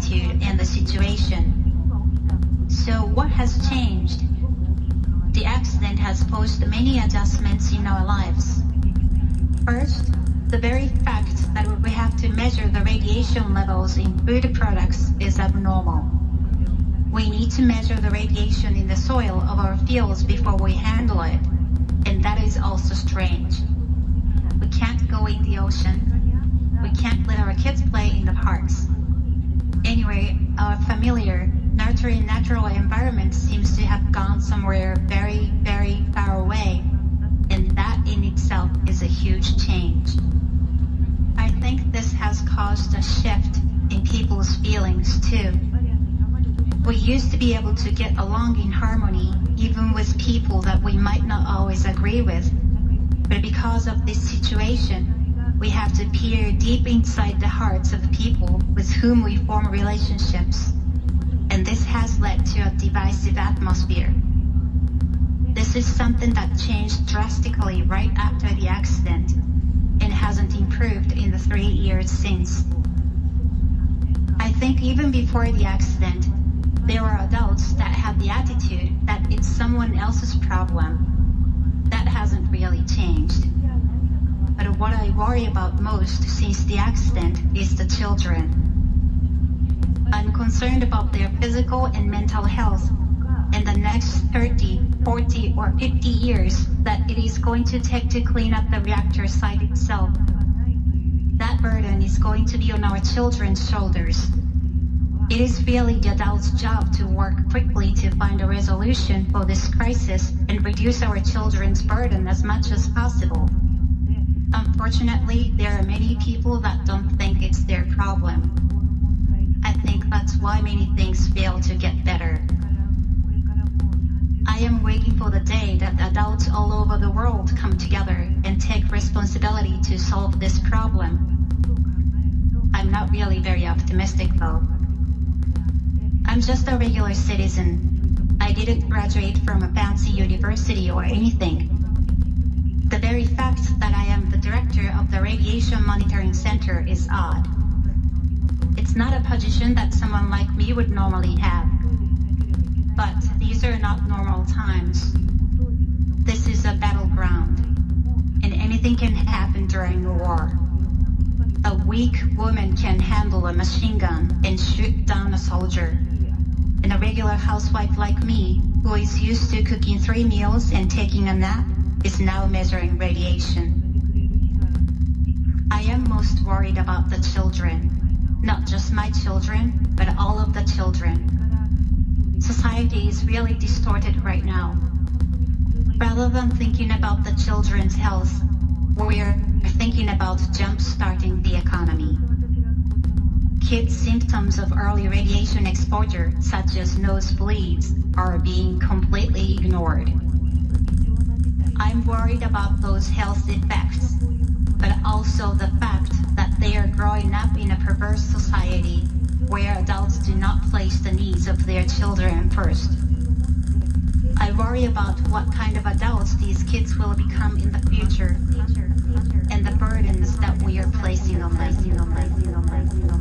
attitude and the situation. So what has changed? The accident has posed many adjustments in our lives. First, the very fact that we have to measure the radiation levels in food products is abnormal. We need to measure the radiation in the soil of our fields before we handle it, and that is also strange. We can't go in the ocean. We can't let our kids play in the parks. Anyway, our familiar, nurturing natural environment seems to have gone somewhere very, very far away, and that in itself is a huge change. I think this has caused a shift in people's feelings too. We used to be able to get along in harmony even with people that we might not always agree with. But because of this situation, we have to peer deep inside the hearts of people with whom we form relationships. And this has led to a divisive atmosphere. This is something that changed drastically right after the accident and hasn't improved in the 3 years since. I think even before the accident, there were adults that had the attitude that it's someone else's problem. That hasn't really changed. But what I worry about most since the accident is the children. I'm concerned about their physical and mental health and the next 30, 40, or 50 years that it is going to take to clean up the reactor site itself. That burden is going to be on our children's shoulders. It is really the adults' job to work quickly to find a resolution for this crisis and reduce our children's burden as much as possible. Unfortunately, there are many people that don't think it's their problem. I think that's why many things fail to get better. I am waiting for the day that adults all over the world come together and take responsibility to solve this problem. I'm not really very optimistic though. I'm just a regular citizen. I didn't graduate from a fancy university or anything. The very fact that I am the director of the Radiation Monitoring Center is odd. It's not a position that someone like me would normally have. But these are not normal times. This is a battleground, and anything can happen during a war. A weak woman can handle a machine gun and shoot down a soldier. And a regular housewife like me, who is used to cooking 3 meals and taking a nap, is now measuring radiation. I am most worried about the children. Not just my children, but all of the children. Society is really distorted right now. Rather than thinking about the children's health, we're thinking about jump-starting the economy. Kids' symptoms of early radiation exposure, such as nosebleeds, are being completely ignored. I'm worried about those health effects, but also the fact that they are growing up in a perverse society where adults do not place the needs of their children first. I worry about what kind of adults these kids will become in the future and the burdens that we are placing on them.